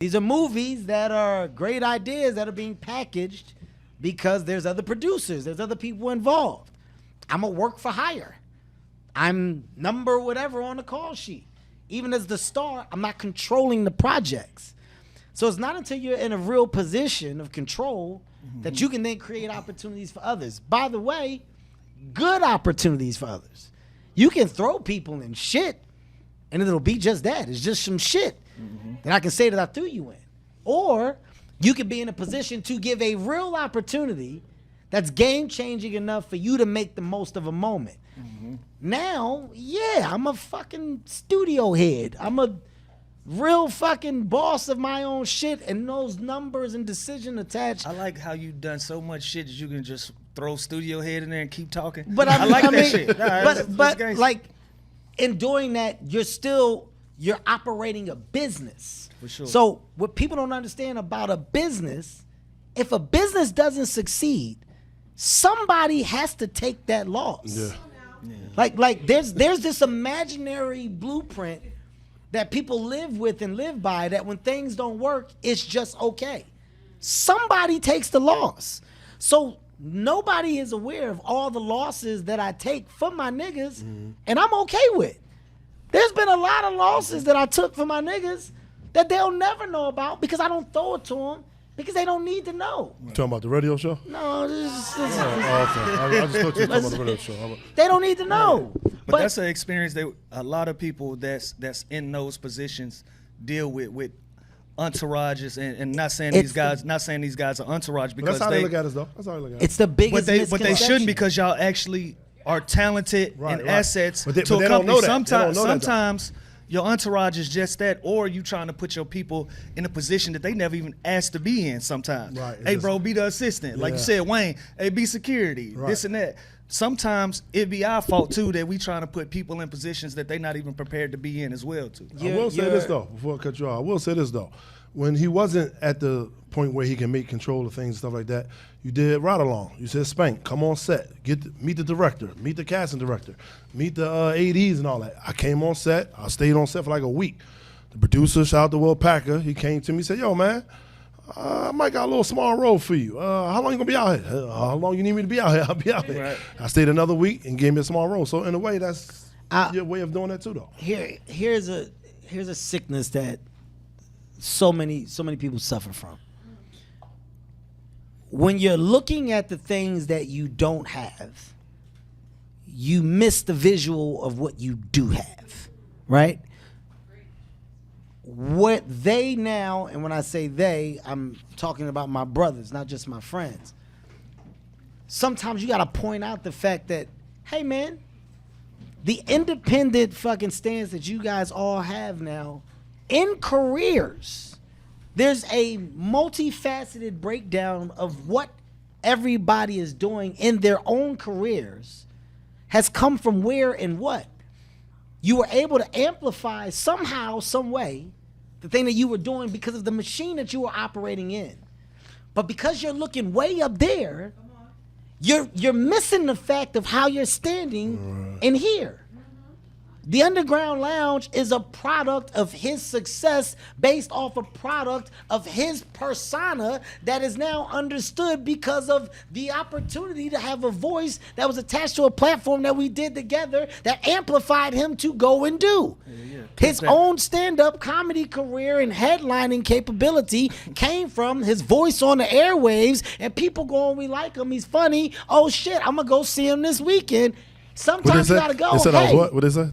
These are movies that are great ideas that are being packaged because there's other producers, there's other people involved. I'm a work for hire. I'm number whatever on the call sheet. Even as the star, I'm not controlling the projects. So it's not until you're in a real position of control that you can then create opportunities for others. By the way, good opportunities for others. You can throw people in shit and it'll be just that. It's just some shit that I can say that I threw you in. Or you could be in a position to give a real opportunity that's game-changing enough for you to make the most of a moment. Now, yeah, I'm a fucking studio head. I'm a real fucking boss of my own shit, and those numbers and decision attached. I like how you done so much shit that you can just throw studio head in there and keep talking. But I like I that mean, shit. Nah, but like in doing that, you're operating a business. For sure. So what people don't understand about a business, if a business doesn't succeed, somebody has to take that loss. Yeah. Like there's this imaginary blueprint that people live with and live by, that when things don't work, it's just okay. Somebody takes the loss. So nobody is aware of all the losses that I take from my niggas, and I'm okay with. There's been a lot of losses that I took from my niggas that they'll never know about because I don't throw it to them because they don't need to know. You talking about the radio show? No, this Oh, okay. I just thought you were talking about the radio show. they don't need to know. But that's an experience that a lot of people that's in those positions deal with entourages, and not saying these guys are entourage because That's how they look at us, though. That's how they look at us. It's the biggest but they shouldn't, misconception. because y'all actually are talented and assets But they to a don't know company. that. They don't know that, though. Sometimes your entourage is just that, or you trying to put your people in a position that they never even asked to be in sometimes. Right, it's Hey, just- bro, be the assistant. Like you Yeah. said, Wayne, hey, be security, Right. this and that. Sometimes it be our fault, too, that we trying to put people in positions that they not even prepared to be in as well, too. I will say this, though, before I cut you off. I will say this, though. When he wasn't at the point where he can make control of things and stuff like that, you did ride along. You said, Spank, come on set. Meet the director. Meet the casting director. Meet the ADs and all that. I came on set. I stayed on set for like a week. The producer, shout out to Will Packer, he came to me and said, yo, man, I might got a little small role for you. How long you gonna be out here? How long you need me to be out here? I'll be out here. Right. I stayed another week and gave me a small role. So in a way, that's your way of doing that too, though. Here's a sickness that so many people suffer from. When you're looking at the things that you don't have, you miss the visual of what you do have, right? What they now, and when I say they, I'm talking about my brothers, not just my friends. Sometimes you got to point out the fact that, hey man, the independent fucking stance that you guys all have now in careers, there's a multifaceted breakdown of what everybody is doing in their own careers has come from where and what. You were able to amplify somehow, some way, the thing that you were doing because of the machine that you were operating in. But because you're looking way up there, you're missing the fact of how you're standing in here. The Underground Lounge is a product of his success based off a product of his persona that is now understood because of the opportunity to have a voice that was attached to a platform that we did together that amplified him to go and do. His own stand-up comedy career and headlining capability came from his voice on the airwaves, and people going, we like him, he's funny. Oh shit, I'm gonna go see him this weekend. Sometimes you gotta go. They said I was hey, what? What they say?